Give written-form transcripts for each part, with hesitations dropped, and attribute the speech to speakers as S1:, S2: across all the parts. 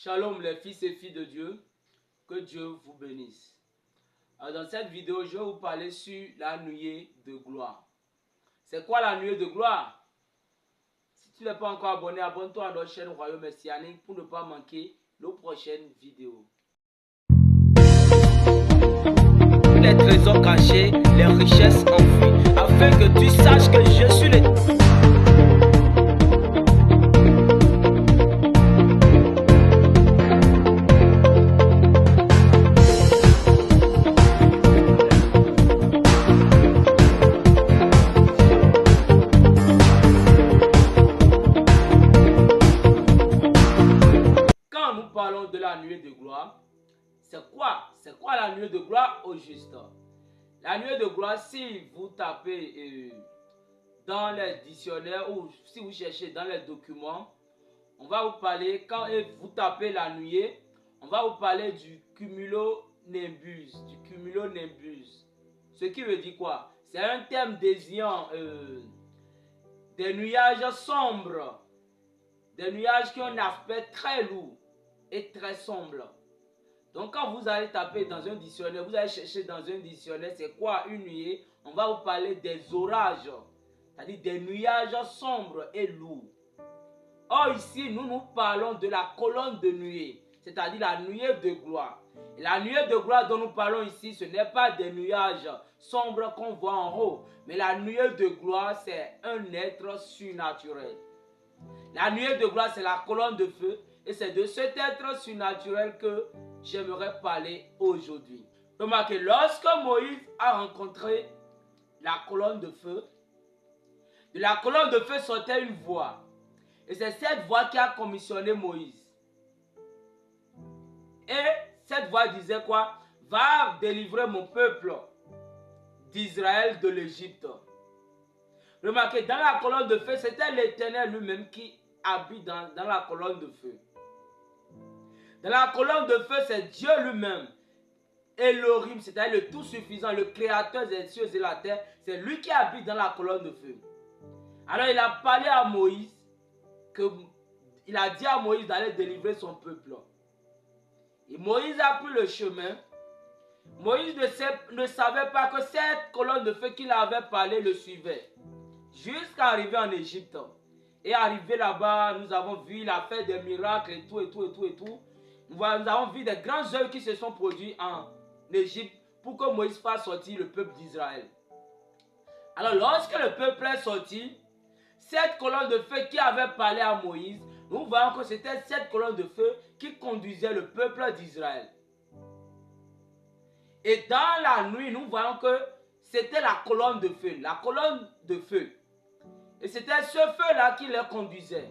S1: Shalom les fils et filles de Dieu, que Dieu vous bénisse. Alors dans cette vidéo, je vais vous parler sur la nuée de gloire. C'est quoi la nuée de gloire? Si tu n'es pas encore abonné, abonne-toi à notre chaîne Royaume Messianique pour ne pas manquer nos prochaines vidéos. Les trésors cachés, les richesses enfouies, afin que tu saches que je suis le... Quand nous parlons de la nuée de gloire, c'est quoi la nuée de gloire au juste? La nuée de gloire, si vous tapez dans les dictionnaires ou si vous cherchez dans les documents, on va vous parler, quand vous tapez la nuée, on va vous parler du cumulonimbus, Ce qui veut dire quoi? C'est un terme désignant des nuages sombres, des nuages qui ont un aspect très lourd et très sombre. Donc quand vous allez taper dans un dictionnaire, vous allez chercher dans un dictionnaire c'est quoi une nuée, on va vous parler des orages, c'est-à-dire des nuages sombres et lourds. Or ici, nous parlons de la colonne de nuée, c'est-à-dire la nuée de gloire. Et la nuée de gloire dont nous parlons ici, ce n'est pas des nuages sombres qu'on voit en haut, mais la nuée de gloire, c'est un être surnaturel. La nuée de gloire, c'est la colonne de feu, et c'est de cet être surnaturel que j'aimerais parler aujourd'hui. Remarquez, lorsque Moïse a rencontré la colonne de feu, de la colonne de feu sortait une voix. Et c'est cette voix qui a commissionné Moïse. Et cette voix disait quoi? Va délivrer mon peuple d'Israël de l'Égypte. Remarquez, dans la colonne de feu, c'était l'Éternel lui-même qui habite dans la colonne de feu. Dans la colonne de feu, c'est Dieu lui-même. Elohim, c'est-à-dire le tout-suffisant, le créateur des cieux et la terre. C'est lui qui habite dans la colonne de feu. Alors il a parlé à Moïse, il a dit à Moïse d'aller délivrer son peuple. Et Moïse a pris le chemin. Moïse ne savait pas que cette colonne de feu qu'il avait parlé le suivait. Jusqu'à arriver en Égypte. Et arrivé là-bas, nous avons vu, il a fait des miracles et tout. Nous avons vu des grands œuvres qui se sont produits en Égypte pour que Moïse fasse sortir le peuple d'Israël. Alors lorsque le peuple est sorti, cette colonne de feu qui avait parlé à Moïse, nous voyons que c'était cette colonne de feu qui conduisait le peuple d'Israël. Et dans la nuit, nous voyons que c'était la colonne de feu. Et c'était ce feu-là qui les conduisait.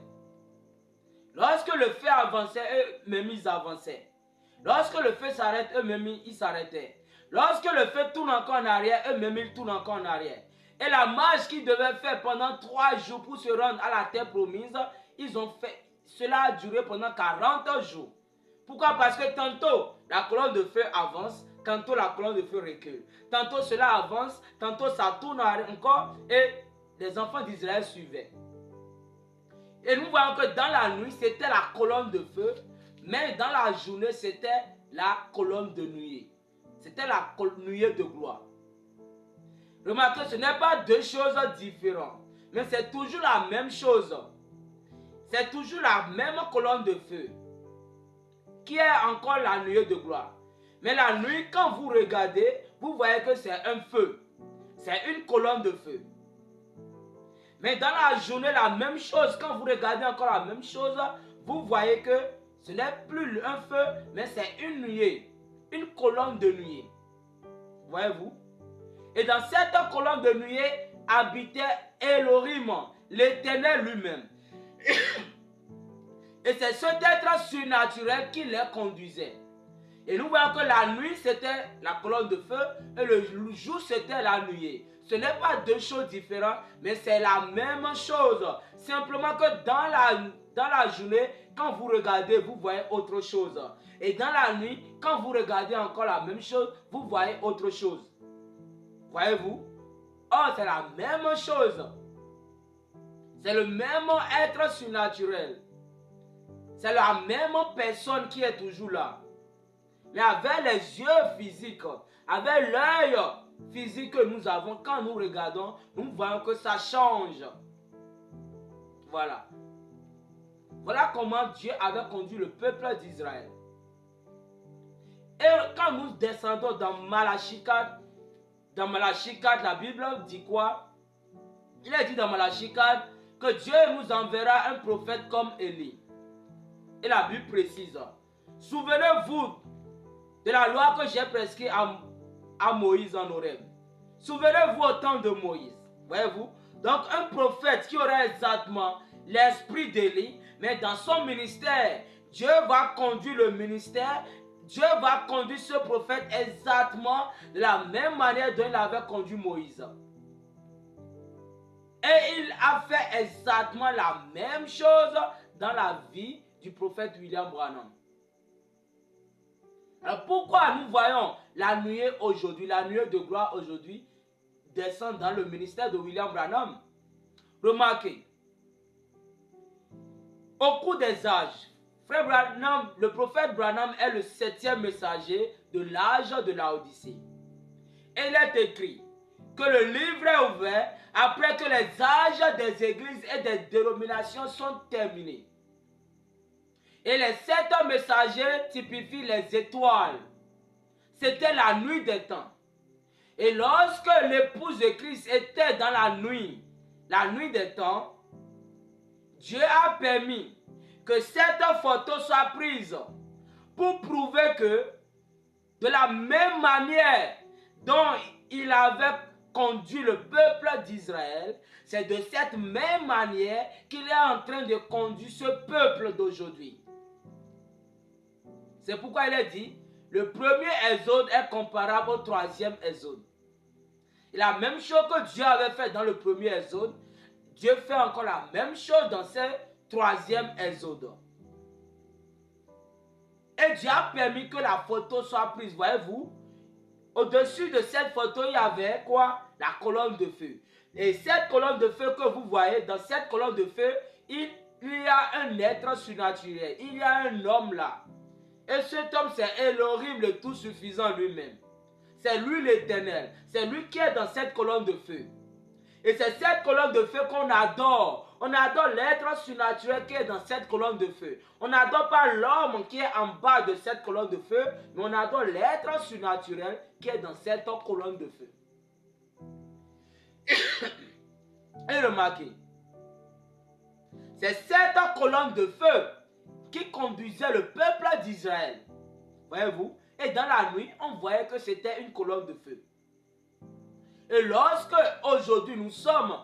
S1: Lorsque le feu avançait, eux-mêmes ils avançaient. Lorsque le feu s'arrête, eux-mêmes ils s'arrêtaient. Lorsque le feu tourne encore en arrière, eux-mêmes ils tournent encore en arrière. Et la marche qu'ils devaient faire pendant 3 jours pour se rendre à la terre promise, ils ont fait. Cela a duré pendant 40 jours. Pourquoi? Parce que tantôt la colonne de feu avance, tantôt la colonne de feu recule. Tantôt cela avance, tantôt ça tourne encore et les enfants d'Israël suivaient. Et nous voyons que dans la nuit c'était la colonne de feu, mais dans la journée c'était la colonne de nuée. C'était la nuée de gloire. Remarquez, ce n'est pas deux choses différentes, mais c'est toujours la même chose. C'est toujours la même colonne de feu qui est encore la nuée de gloire. Mais la nuit, quand vous regardez, vous voyez que c'est un feu. C'est une colonne de feu. Mais dans la journée, la même chose. Quand vous regardez encore la même chose, vous voyez que ce n'est plus un feu, mais c'est une nuée. Une colonne de nuée. Voyez-vous? Et dans cette colonne de nuée habitait Elohim, l'Éternel lui-même. Et c'est cet être surnaturel qui les conduisait. Et nous voyons que la nuit c'était la colonne de feu et le jour c'était la nuée. Ce n'est pas deux choses différentes, mais c'est la même chose. Simplement que dans la journée, quand vous regardez, vous voyez autre chose. Et dans la nuit, quand vous regardez encore la même chose, vous voyez autre chose. Voyez-vous? Oh, c'est la même chose. C'est le même être surnaturel. C'est la même personne qui est toujours là. Mais avec les yeux physiques, avec l'œil physique que nous avons, quand nous regardons, nous voyons que ça change. Voilà. Voilà comment Dieu avait conduit le peuple d'Israël. Et quand nous descendons dans Malachie 4, la Bible dit quoi? Il est dit dans Malachie 4 que Dieu nous enverra un prophète comme Élie. Et la Bible précise, souvenez-vous de la loi que j'ai prescrite à Moïse en Horeb. Souvenez-vous au temps de Moïse. Voyez-vous? Donc un prophète qui aurait exactement l'esprit d'Élie, mais dans son ministère, Dieu va conduire le ministère. Dieu va conduire ce prophète exactement de la même manière dont il avait conduit Moïse. Et il a fait exactement la même chose dans la vie du prophète William Branham. Alors pourquoi nous voyons la nuée aujourd'hui, la nuée de gloire aujourd'hui, descendre dans le ministère de William Branham? Remarquez, au cours des âges, Frère Branham, le prophète Branham est le 7e messager de l'âge de la Odyssée. Et il est écrit que le livre est ouvert après que les âges des églises et des dénominations sont terminés. Et les 7 messagers typifient les étoiles. C'était la nuit des temps. Et lorsque l'épouse de Christ était dans la nuit des temps, Dieu a permis que cette photo soit prise pour prouver que de la même manière dont il avait conduit le peuple d'Israël, c'est de cette même manière qu'il est en train de conduire ce peuple d'aujourd'hui. C'est pourquoi il est dit, le premier exode est comparable au 3e exode. Et la même chose que Dieu avait fait dans le premier exode, Dieu fait encore la même chose dans ce 3e exode. Et Dieu a permis que la photo soit prise, voyez-vous. Au-dessus de cette photo, il y avait quoi? La colonne de feu. Et cette colonne de feu que vous voyez, dans cette colonne de feu, il y a un être surnaturel. Il y a un homme là. Et cet homme, c'est Elohim, le tout suffisant lui-même. C'est lui l'Éternel. C'est lui qui est dans cette colonne de feu. Et c'est cette colonne de feu qu'on adore. On adore l'être surnaturel qui est dans cette colonne de feu. On n'adore pas l'homme qui est en bas de cette colonne de feu, mais on adore l'être surnaturel qui est dans cette colonne de feu. Et remarquez, c'est cette colonne de feu qui conduisait le peuple d'Israël. Voyez-vous? Et dans la nuit, on voyait que c'était une colonne de feu. Et lorsque aujourd'hui nous sommes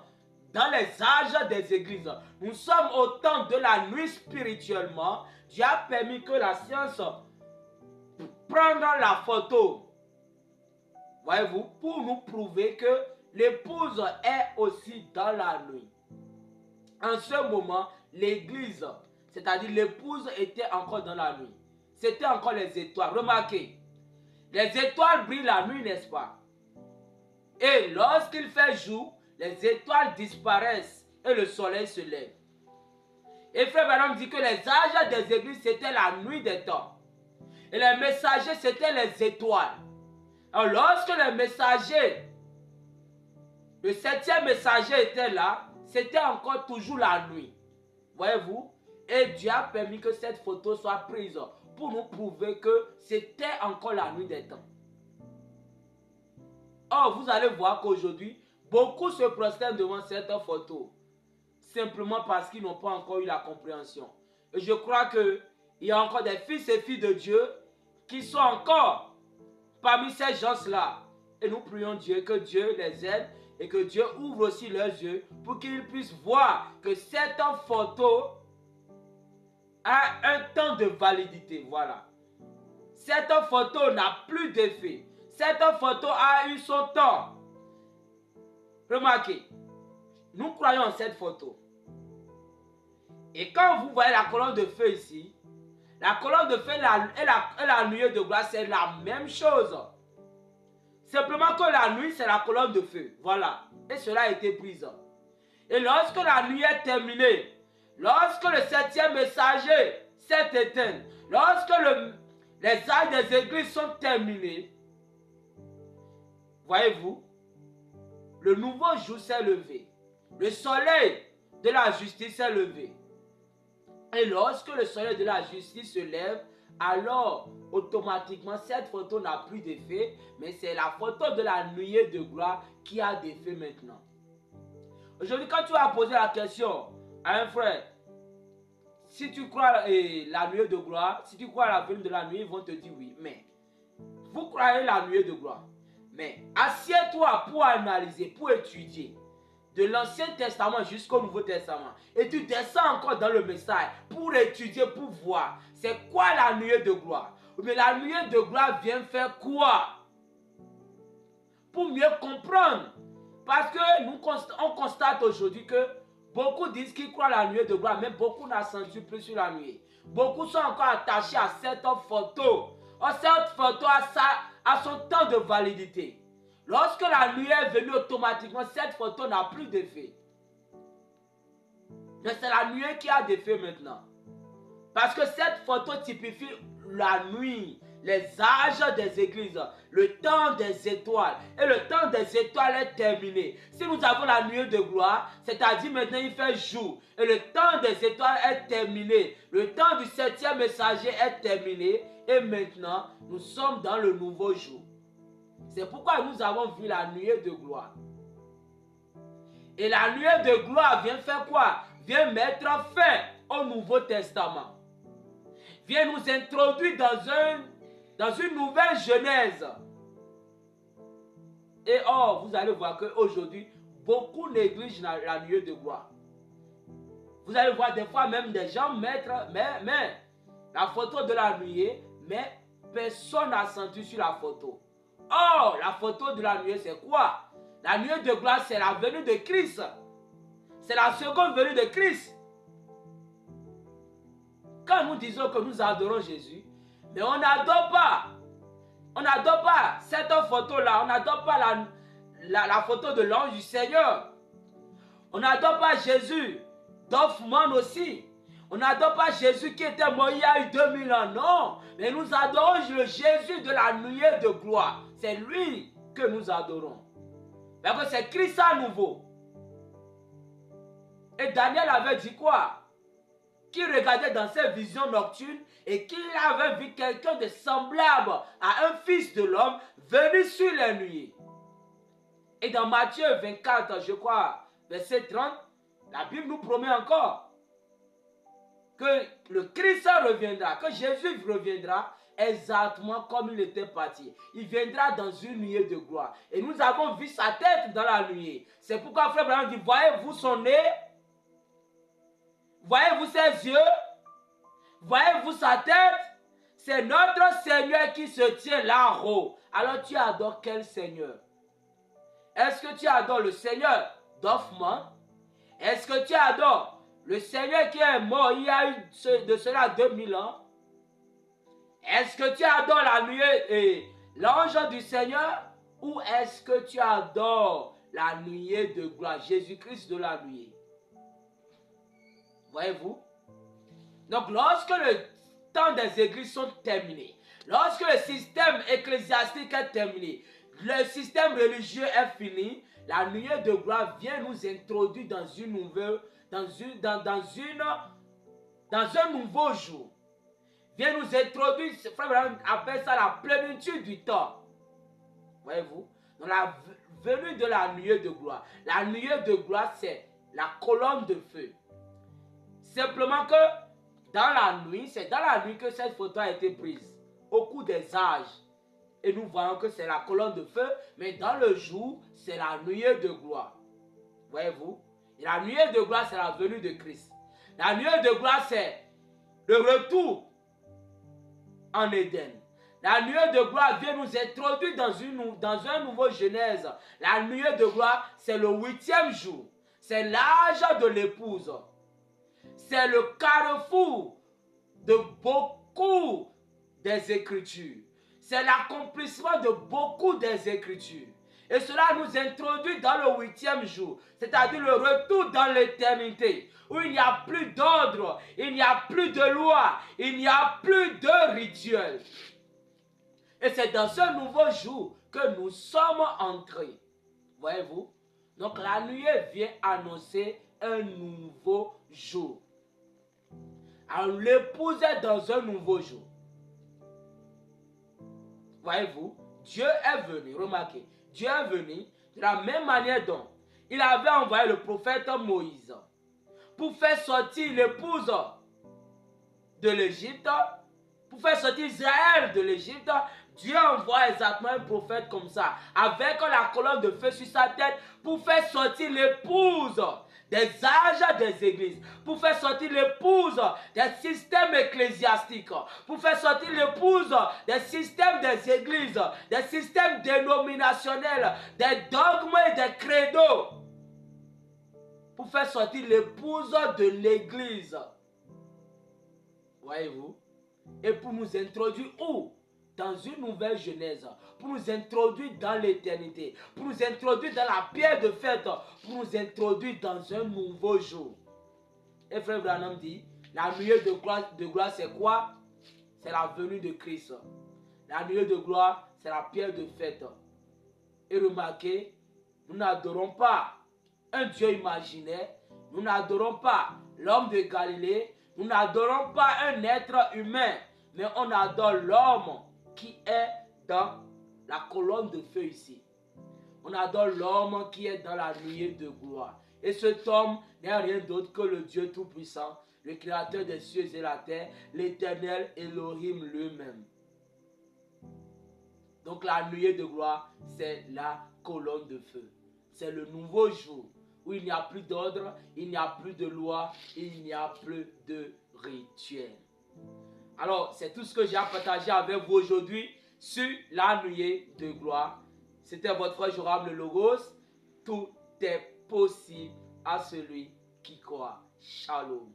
S1: dans les âges des églises, nous sommes au temps de la nuit spirituellement, Dieu a permis que la science prenne la photo, voyez-vous, pour nous prouver que l'épouse est aussi dans la nuit. En ce moment, l'église, c'est-à-dire l'épouse, était encore dans la nuit. C'était encore les étoiles. Remarquez, les étoiles brillent la nuit, n'est-ce pas? Et lorsqu'il fait jour, les étoiles disparaissent et le soleil se lève. Et Frère Branham dit que les âges des églises, c'était la nuit des temps. Et les messagers, c'était les étoiles. Alors lorsque les messagers, le 7e messager était là, c'était encore toujours la nuit. Voyez-vous? Et Dieu a permis que cette photo soit prise pour nous prouver que c'était encore la nuit des temps. Or, vous allez voir qu'aujourd'hui, beaucoup se prosternent devant cette photo. Simplement parce qu'ils n'ont pas encore eu la compréhension. Et je crois qu'il y a encore des fils et filles de Dieu qui sont encore parmi ces gens-là. Et nous prions Dieu que Dieu les aide et que Dieu ouvre aussi leurs yeux pour qu'ils puissent voir que cette photo a un temps de validité. Voilà. Cette photo n'a plus d'effet. Cette photo a eu son temps. Remarquez, nous croyons en cette photo. Et quand vous voyez la colonne de feu ici, la colonne de feu et la nuée de gloire, c'est la même chose. Simplement que la nuit, c'est la colonne de feu. Voilà. Et cela a été pris. Et lorsque la nuit est terminée, lorsque le 7e messager s'est éteinte, lorsque les âges des églises sont terminés, voyez-vous, le nouveau jour s'est levé. Le soleil de la justice s'est levé. Et lorsque le soleil de la justice se lève, alors automatiquement cette photo n'a plus d'effet, mais c'est la photo de la nuée de gloire qui a d'effet maintenant. Aujourd'hui, quand tu vas poser la question à un frère, si tu crois la nuée de gloire, si tu crois à la venue de la nuée, ils vont te dire oui. Mais vous croyez la nuée de gloire. Mais assieds-toi pour analyser, pour étudier de l'Ancien Testament jusqu'au Nouveau Testament. Et tu descends encore dans le message pour étudier, pour voir c'est quoi la nuée de gloire. Mais la nuée de gloire vient faire quoi? Pour mieux comprendre. Parce que on constate aujourd'hui que beaucoup disent qu'ils croient à la nuée de gloire, mais beaucoup n'accentuent plus sur la nuée. Beaucoup sont encore attachés à cette photo. Cette photo a son temps de validité. Lorsque la nuée est venue automatiquement, cette photo n'a plus d'effet. Mais c'est la nuée qui a d'effet maintenant. Parce que cette photo typifie la nuit, les âges des églises, le temps des étoiles. Et le temps des étoiles est terminé. Si nous avons la nuée de gloire, c'est-à-dire maintenant il fait jour. Et le temps des étoiles est terminé. Le temps du 7e messager est terminé. Et maintenant, nous sommes dans le nouveau jour. C'est pourquoi nous avons vu la nuée de gloire. Et la nuée de gloire vient faire quoi? Vient mettre fin au Nouveau Testament. Vient nous introduire dans une nouvelle Genèse. Et or, vous allez voir qu'aujourd'hui, beaucoup négligent la nuée de gloire. Vous allez voir des fois même des gens mettre la photo de la nuée, mais personne n'accentue sur la photo. Or, la photo de la nuée, c'est quoi? La nuée de gloire, c'est la venue de Christ. C'est la seconde venue de Christ. Quand nous disons que nous adorons Jésus, mais on n'adore pas. On n'adore pas cette photo-là. On n'adore pas la photo de l'ange du Seigneur. On n'adore pas Jésus d'Hoffmann aussi. On n'adore pas Jésus qui était mort il y a eu 2000 ans. Non. Mais nous adorons le Jésus de la nuée de gloire. C'est lui que nous adorons. Parce que c'est Christ à nouveau. Et Daniel avait dit quoi? Qui regardait dans ses visions nocturnes et qu'il avait vu quelqu'un de semblable à un fils de l'homme venu sur les nuées. Et dans Matthieu 24, je crois, verset 30, la Bible nous promet encore que le Christ reviendra, que Jésus reviendra exactement comme il était parti. Il viendra dans une nuée de gloire. Et nous avons vu sa tête dans la nuée. C'est pourquoi Frère Branham dit, voyez-vous son nez? Voyez-vous ses yeux? Voyez-vous sa tête? C'est notre Seigneur qui se tient là-haut. Alors tu adores quel Seigneur? Est-ce que tu adores le Seigneur d'Hoffmann? Est-ce que tu adores le Seigneur qui est mort il y a eu de cela 2000 ans? Est-ce que tu adores la nuée et l'ange du Seigneur? Ou est-ce que tu adores la nuée de gloire, Jésus-Christ de la nuée? Voyez-vous? Donc, lorsque le temps des églises sont terminés, lorsque le système ecclésiastique est terminé, le système religieux est fini, la nuée de gloire vient nous introduire dans un nouveau jour. Vient nous introduire, frère appelle ça la plénitude du temps. Voyez-vous? Dans la venue de la nuée de gloire. La nuée de gloire, c'est la colonne de feu. Simplement que dans la nuit, c'est dans la nuit que cette photo a été prise. Au cours des âges. Et nous voyons que c'est la colonne de feu. Mais dans le jour, c'est la nuée de gloire. Voyez-vous? Et la nuée de gloire, c'est la venue de Christ. La nuée de gloire, c'est le retour en Éden. La nuée de gloire vient nous introduire dans un nouveau Genèse. La nuée de gloire, c'est le 8e jour. C'est l'âge de l'épouse. C'est le carrefour de beaucoup des Écritures. C'est l'accomplissement de beaucoup des Écritures. Et cela nous introduit dans le 8e jour, c'est-à-dire le retour dans l'éternité, où il n'y a plus d'ordre, il n'y a plus de loi, il n'y a plus de rituel. Et c'est dans ce nouveau jour que nous sommes entrés. Voyez-vous? Donc la nuée vient annoncer un nouveau jour. Alors l'épouse est dans un nouveau jour. Voyez-vous? Dieu est venu, remarquez, Dieu est venu de la même manière dont il avait envoyé le prophète Moïse pour faire sortir l'épouse de l'Égypte, pour faire sortir Israël de l'Égypte. Dieu envoie exactement un prophète comme ça, avec la colonne de feu sur sa tête, pour faire sortir l'épouse des âges des églises, pour faire sortir l'épouse des systèmes ecclésiastiques, pour faire sortir l'épouse des systèmes des églises, des systèmes dénominationnels, des dogmes et des credos, pour faire sortir l'épouse de l'église. Voyez-vous? Et pour nous introduire où? Dans une nouvelle genèse, pour nous introduire dans l'éternité, pour nous introduire dans la pierre de fête, pour nous introduire dans un nouveau jour. Et frère Branham dit, la nuée de gloire c'est quoi? C'est la venue de Christ. La nuée de gloire, c'est la pierre de fête. Et remarquez, nous n'adorons pas un Dieu imaginaire, nous n'adorons pas l'homme de Galilée, nous n'adorons pas un être humain, mais on adore l'homme qui est dans la colonne de feu ici. On adore l'homme qui est dans la nuée de gloire. Et cet homme n'est rien d'autre que le Dieu Tout-Puissant, le Créateur des cieux et la terre, l'Éternel Elohim lui-même. Donc la nuée de gloire, c'est la colonne de feu. C'est le nouveau jour où il n'y a plus d'ordre, il n'y a plus de loi, il n'y a plus de rituel. Alors, c'est tout ce que j'ai à partager avec vous aujourd'hui sur la nuée de gloire. C'était votre frère Joram le Logos. Tout est possible à celui qui croit. Shalom.